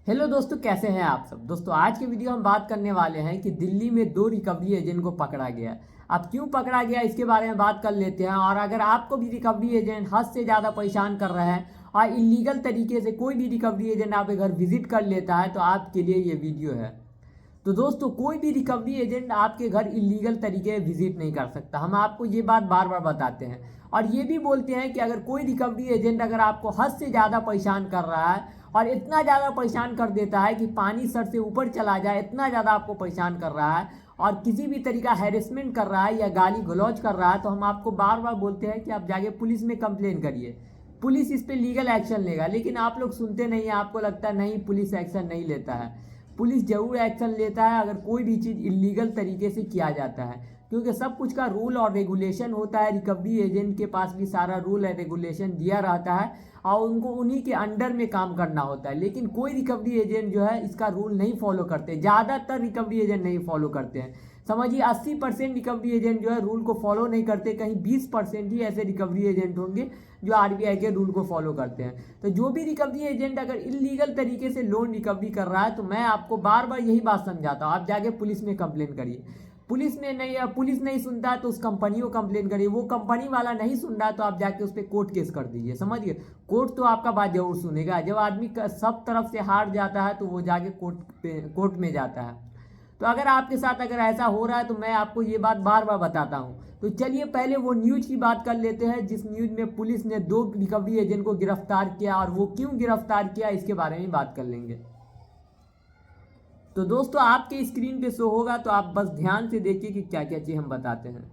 Hello दोस्तों, कैसे हैं आप सब। दोस्तों आज के वीडियो हम बात करने वाले हैं कि दिल्ली में दो रिकवरी एजेंट को पकड़ा गया। अब क्यों पकड़ा गया इसके बारे में बात कर लेते हैं। और अगर आपको भी रिकवरी एजेंट हद से ज़्यादा परेशान कर रहे हैं और इलीगल तरीके से कोई भी रिकवरी एजेंट आपके घर विजिट कर लेता है तो आपके लिए ये वीडियो है। तो दोस्तों कोई भी रिकवरी एजेंट आपके घर इलीगल तरीके से विजिट नहीं कर सकता। हम आपको ये बात बार बार बताते हैं और ये भी बोलते हैं कि अगर कोई रिकवरी एजेंट अगर आपको हद से ज़्यादा परेशान कर रहा है और इतना ज़्यादा परेशान कर देता है कि पानी सर से ऊपर चला जाए, इतना ज़्यादा आपको परेशान कर रहा है और किसी भी तरीका हैरेसमेंट कर रहा है या गाली गलौज कर रहा है, तो हम आपको बार बार बोलते हैं कि आप जाके पुलिस में कंप्लेन करिए। पुलिस इस पर लीगल एक्शन लेगा। लेकिन आप लोग सुनते नहीं हैं। आपको लगता है नहीं, पुलिस एक्शन नहीं लेता है। पुलिस जरूर एक्शन लेता है अगर कोई भी चीज़ इलीगल तरीके से किया जाता है, क्योंकि सब कुछ का रूल और रेगुलेशन होता है। रिकवरी एजेंट के पास भी सारा रूल एंड रेगुलेशन दिया रहता है और उनको उन्हीं के अंडर में काम करना होता है। लेकिन कोई रिकवरी एजेंट जो है इसका रूल नहीं फॉलो करते। ज़्यादातर रिकवरी एजेंट नहीं फॉलो करते हैं। समझिए 80% रिकवरी एजेंट जो है रूल को फॉलो नहीं करते। कहीं 20% ही ऐसे रिकवरी एजेंट होंगे जो आरबीआई के रूल को फॉलो करते हैं। तो जो भी रिकवरी एजेंट अगर इलीगल तरीके से लोन रिकवरी कर रहा है तो मैं आपको बार बार यही बात समझाता हूँ, आप जाके पुलिस में कंप्लेन करिए। पुलिस नहीं सुनता है तो उस कंपनी को कंप्लेन करिए। वो कंपनी वाला नहीं सुन रहा है तो आप जाके उस पर कोर्ट केस कर दीजिए। समझिए, कोर्ट तो आपका बात जरूर सुनेगा। जब आदमी सब तरफ से हार जाता है तो वो जाके कोर्ट में जाता है। तो अगर आपके साथ अगर ऐसा हो रहा है तो मैं आपको ये बात बार बार बताता हूँ। तो चलिए पहले वो न्यूज की बात कर लेते हैं जिस न्यूज में पुलिस ने दो रिकवरी एजेंट को गिरफ्तार किया और वो क्यों गिरफ्तार किया इसके बारे में बात कर लेंगे। तो दोस्तों आपके स्क्रीन पे शो होगा, तो आप बस ध्यान से देखिए कि क्या क्या चीज हम बताते हैं।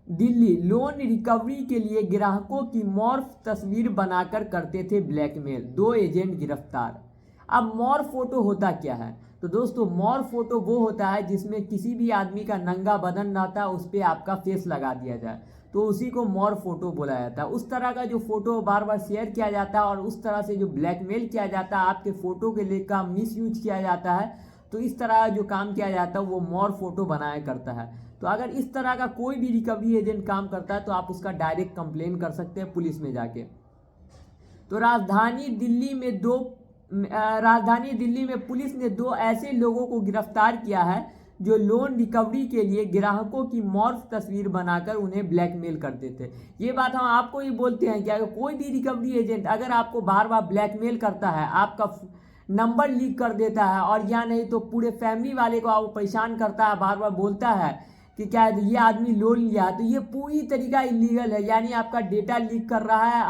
दिल्ली लोन रिकवरी के लिए ग्राहकों की मॉर्फ तस्वीर बनाकर करते थे ब्लैकमेल, दो एजेंट गिरफ्तार। अब मॉर्फ फोटो होता क्या है। तो दोस्तों मॉर्फ फोटो वो होता है जिसमें किसी भी आदमी का नंगा बदन रहता है, उस पर आपका फेस लगा दिया जाए, तो उसी को मॉर्फ फोटो बोला जाता है। उस तरह का जो फोटो बार बार शेयर किया जाता है और उस तरह से जो ब्लैकमेल किया जाता है, आपके फोटो के लिए का मिस यूज किया जाता है, तो इस तरह जो काम किया जाता है वो मॉर्फ फोटो बनाया करता है। तो अगर इस तरह का कोई भी रिकवरी एजेंट काम करता है तो आप उसका डायरेक्ट कंप्लेन कर सकते हैं पुलिस में जाके। तो राजधानी दिल्ली में पुलिस ने दो ऐसे लोगों को गिरफ्तार किया है जो लोन रिकवरी के लिए ग्राहकों की मॉर्फ तस्वीर बनाकर उन्हें ब्लैकमेल करते थे। ये बात हम आपको ही बोलते हैं कि अगर कोई भी रिकवरी एजेंट अगर आपको बार बार ब्लैकमेल करता है, आपका नंबर लीक कर देता है और या नहीं तो पूरे फैमिली वाले को आप परेशान करता है, बार बार बोलता है कि क्या ये आदमी लोन लिया है, तो ये पूरी तरीका इलीगल है। यानी आपका डेटा लीक कर रहा है,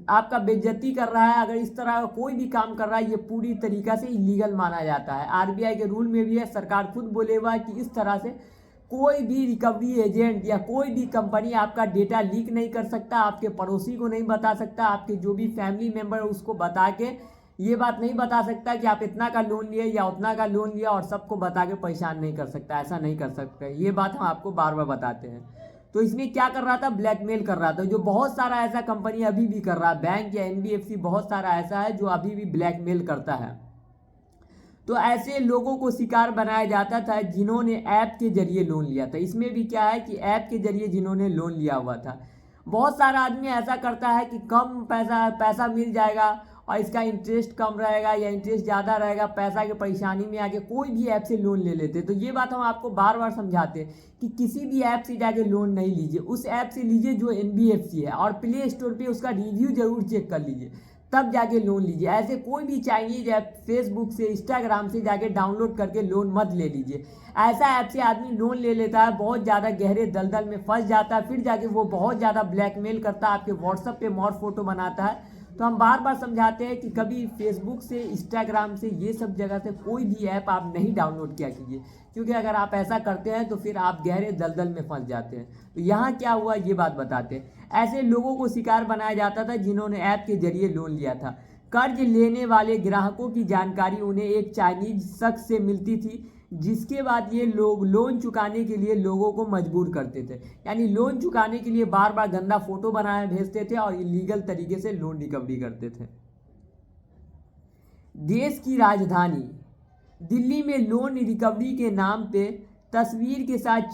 आपका बेइज्जती कर रहा है। अगर इस तरह का कोई भी काम कर रहा है ये पूरी तरीका से इलीगल माना जाता है। आरबीआई के रूल में भी है, सरकार खुद बोले हुआ है कि इस तरह से कोई भी रिकवरी एजेंट या कोई भी कंपनी आपका डेटा लीक नहीं कर सकता, आपके पड़ोसी को नहीं बता सकता, आपके जो भी फैमिली मेंबर है उसको बता के ये बात नहीं बता सकता कि आप इतना का लोन लिए या उतना का लोन लिया और सबको बता के परेशान नहीं कर सकता। ऐसा नहीं कर सकता। ये बात हम आपको बार बार बताते हैं। तो इसमें क्या कर रहा था, ब्लैकमेल कर रहा था, जो बहुत सारा ऐसा कंपनी अभी भी कर रहा है। बैंक या एनबीएफसी बहुत सारा ऐसा है जो अभी भी ब्लैकमेल करता है। तो ऐसे लोगों को शिकार बनाया जाता था जिन्होंने ऐप के जरिए लोन लिया था। इसमें भी क्या है कि ऐप के जरिए जिन्होंने लोन लिया हुआ था। बहुत सारा आदमी ऐसा करता है कि कम पैसा मिल जाएगा और इसका इंटरेस्ट कम रहेगा या इंटरेस्ट ज़्यादा रहेगा, पैसा की परेशानी में आके कोई भी ऐप से लोन ले लेते। तो ये बात हम आपको बार बार समझाते हैं कि किसी भी ऐप से जाके लोन नहीं लीजिए। उस ऐप से लीजिए जो एनबीएफसी है और प्ले स्टोर पे उसका रिव्यू जरूर चेक कर लीजिए, तब जाके लोन लीजिए। ऐसे कोई भी चाइनीज ऐप फेसबुक से इंस्टाग्राम से जाके डाउनलोड करके लोन मत ले लीजिए। ऐसा ऐप से आदमी लोन ले लेता है, बहुत ज़्यादा गहरे दलदल में फंस जाता है, फिर जाके वो बहुत ज़्यादा ब्लैकमेल करता है, आपके व्हाट्सएप पे मॉर्फ फोटो बनाता है। तो हम बार बार समझाते हैं कि कभी फेसबुक से, इंस्टाग्राम से, ये सब जगह से कोई भी ऐप आप नहीं डाउनलोड किया कीजिए, क्योंकि अगर आप ऐसा करते हैं तो फिर आप गहरे दलदल में फंस जाते हैं। तो यहाँ क्या हुआ ये बात बताते हैं। ऐसे लोगों को शिकार बनाया जाता था जिन्होंने ऐप के जरिए लोन लिया था। कर्ज लेने वाले ग्राहकों की जानकारी उन्हें एक चाइनीज शख्स से मिलती थी, जिसके बाद ये लोग लोन चुकाने के लिए लोगों को मजबूर करते थे। यानी लोन चुकाने के लिए बार बार गंदा फोटो बनाए भेजते थे और इलीगल तरीके से लोन रिकवरी करते थे। देश की राजधानी दिल्ली में लोन रिकवरी के नाम पे तस्वीर के साथ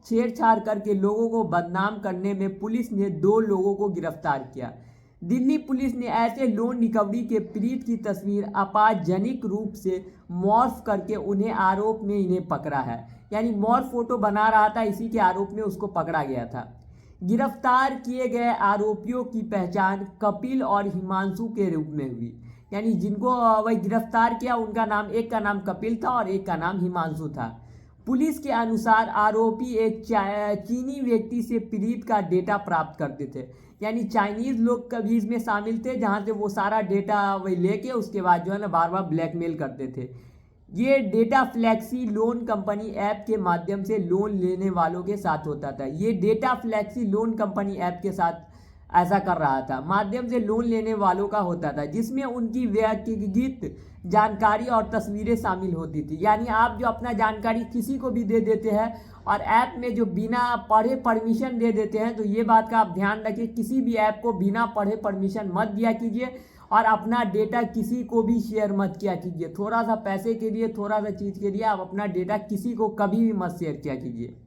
छेड़छाड़ करके लोगों को बदनाम करने में पुलिस ने दो लोगों को गिरफ्तार किया। दिल्ली पुलिस ने ऐसे लोन रिकवरी के पीड़ित की तस्वीर आपत्तिजनक रूप से मॉर्फ करके उन्हें आरोप में इन्हें पकड़ा है। यानी मॉर्फ फोटो बना रहा था, इसी के आरोप में उसको पकड़ा गया था। गिरफ्तार किए गए आरोपियों की पहचान कपिल और हिमांशु के रूप में हुई। यानी जिनको वही गिरफ्तार किया उनका नाम, एक का नाम कपिल था और एक का नाम हिमांशु था। पुलिस के अनुसार आरोपी एक चीनी व्यक्ति से पीड़ित का डेटा प्राप्त करते थे। यानी चाइनीज लोग कभी इसमें शामिल थे, जहां से वो सारा डेटा वही लेके उसके बाद जो है ना बार बार ब्लैकमेल करते थे। ये data flexi loan company app के माध्यम से लोन लेने वालों के साथ होता था। ये data flexi loan company app के साथ ऐसा कर रहा था, माध्यम से लोन लेने वालों का होता था, जिसमें उनकी व्यक्तिगत जानकारी और तस्वीरें शामिल होती थी। यानी आप जो अपना जानकारी किसी को भी दे देते हैं और ऐप में जो बिना पढ़े परमिशन दे देते हैं, तो ये बात का आप ध्यान रखिए, किसी भी ऐप को बिना पढ़े परमिशन मत दिया कीजिए और अपना डेटा किसी को भी शेयर मत किया कीजिए। थोड़ा सा पैसे के लिए, थोड़ा सा चीज़ के लिए आप अपना डेटा किसी को कभी भी मत शेयर किया कीजिए।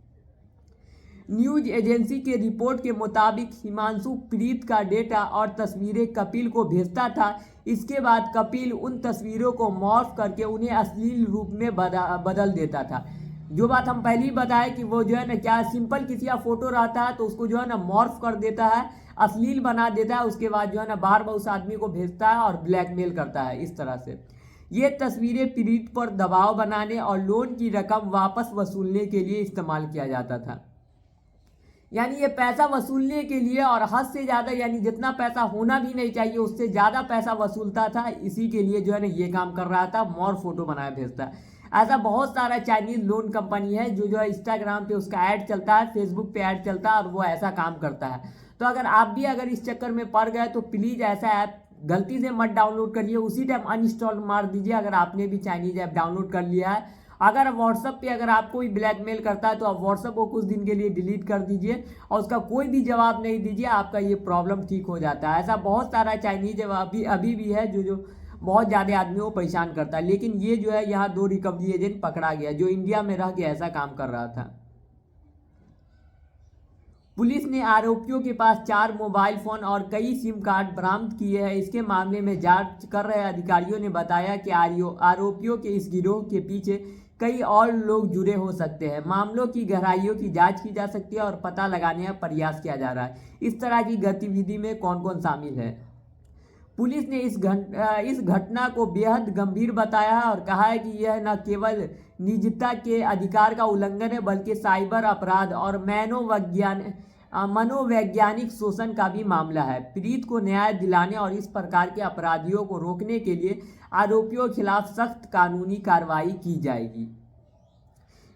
न्यूज एजेंसी के रिपोर्ट के मुताबिक हिमांशु पीड़ित का डेटा और तस्वीरें कपिल को भेजता था। इसके बाद कपिल उन तस्वीरों को मॉर्फ करके उन्हें अश्लील रूप में बदल देता था। जो बात हम पहले ही बताए कि वो जो है ना क्या सिंपल किसी का फोटो रहता है तो उसको जो है ना मॉर्फ कर देता है, अश्लील बना देता है, उसके बाद जो है ना बार बार उस आदमी को भेजता है और ब्लैकमेल करता है। इस तरह से ये तस्वीरें पीड़ित पर दबाव बनाने और लोन की रकम वापस वसूलने के लिए इस्तेमाल किया जाता था। यानी ये पैसा वसूलने के लिए और हद से ज़्यादा, यानी जितना पैसा होना भी नहीं चाहिए उससे ज़्यादा पैसा वसूलता था। इसी के लिए जो है ना ये काम कर रहा था, मॉर्फ फोटो बनाया भेजता। ऐसा बहुत सारा चाइनीज लोन कंपनी है जो है इंस्टाग्राम पे उसका ऐड चलता है, फेसबुक पे ऐड चलता है और वो ऐसा काम करता है। तो अगर आप भी अगर इस चक्कर में पड़ गए तो प्लीज़ ऐसा ऐप गलती से मत डाउनलोड करिए, उसी टाइम अनइंस्टॉल मार दीजिए अगर आपने भी चाइनीज ऐप डाउनलोड कर लिया है। अगर व्हाट्सअप पे अगर आपको भी ब्लैकमेल करता है तो आप व्हाट्सअप को कुछ दिन के लिए डिलीट कर दीजिए और उसका कोई भी जवाब नहीं दीजिए, आपका ये प्रॉब्लम ठीक हो जाता है। ऐसा बहुत सारा चाइनीज अभी भी है जो बहुत ज़्यादा आदमियों को परेशान करता है। लेकिन ये जो है यहाँ 2 रिकवरी एजेंट पकड़ा गया जो इंडिया में रह के ऐसा काम कर रहा था। पुलिस ने आरोपियों के पास 4 मोबाइल फोन और कई सिम कार्ड बरामद किए हैं। इसके मामले में जांच कर रहे अधिकारियों ने बताया कि आरोपियों के इस गिरोह के पीछे कई और लोग जुड़े हो सकते हैं। मामलों की गहराइयों की जांच की जा सकती है और पता लगाने का प्रयास किया जा रहा है इस तरह की गतिविधि में कौन कौन शामिल है। पुलिस ने इस घटना को बेहद गंभीर बताया है और कहा है कि यह न केवल निजता के अधिकार का उल्लंघन है बल्कि साइबर अपराध और मनोवैज्ञानिक शोषण का भी मामला है। पीड़ित को न्याय दिलाने और इस प्रकार के अपराधियों को रोकने के लिए आरोपियों के खिलाफ सख्त कानूनी कार्रवाई की जाएगी।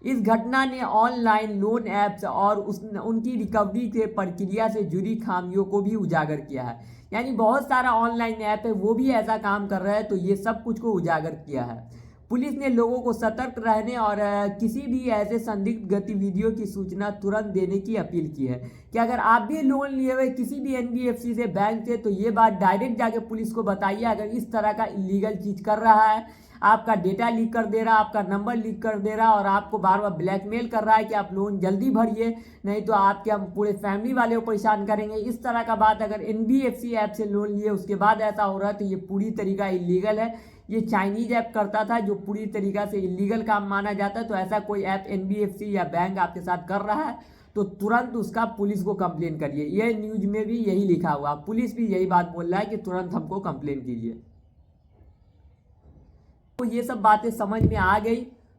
इस घटना ने ऑनलाइन लोन ऐप्स और उनकी रिकवरी के प्रक्रिया से जुड़ी खामियों को भी उजागर किया है। यानी बहुत सारा ऑनलाइन ऐप है वो भी ऐसा काम कर रहा है, तो ये सब कुछ को उजागर किया है। पुलिस ने लोगों को सतर्क रहने और किसी भी ऐसे संदिग्ध गतिविधियों की सूचना तुरंत देने की अपील की है कि अगर आप भी लोन लिए हुए किसी भी NBFC से, बैंक से, तो ये बात डायरेक्ट जाके पुलिस को बताइए। अगर इस तरह का इलीगल चीज़ कर रहा है, आपका डेटा लीक कर दे रहा, आपका नंबर लीक कर दे रहा और आपको बार बार ब्लैकमेल कर रहा है कि आप लोन जल्दी भरिए नहीं तो आपके हम पूरे फैमिली वाले को परेशान करेंगे, इस तरह का बात अगर NBFC ऐप से लोन लिए उसके बाद ऐसा हो रहा है तो ये पूरी तरीका इलीगल है। ये चाइनीज ऐप करता था जो पूरी तरीका से इलीगल काम माना जाता है। तो ऐसा कोई ऐप NBFC या बैंक आपके साथ कर रहा है तो तुरंत उसका पुलिस को कंप्लेन करिए। यह न्यूज में भी यही लिखा हुआ, पुलिस भी यही बात बोल रहा है कि तुरंत हमको कंप्लेन कीजिए। तो ये सब बातें समझ में आ गई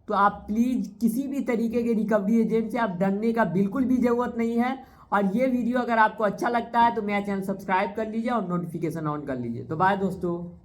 तो आप प्लीज़ किसी भी तरीके के रिकवरी एजेंट से आप डरने का बिल्कुल भी ज़रूरत नहीं है। और ये वीडियो अगर आपको अच्छा लगता है तो मेरा चैनल सब्सक्राइब कर लीजिए और नोटिफिकेशन ऑन कर लीजिए। तो बाय दोस्तों।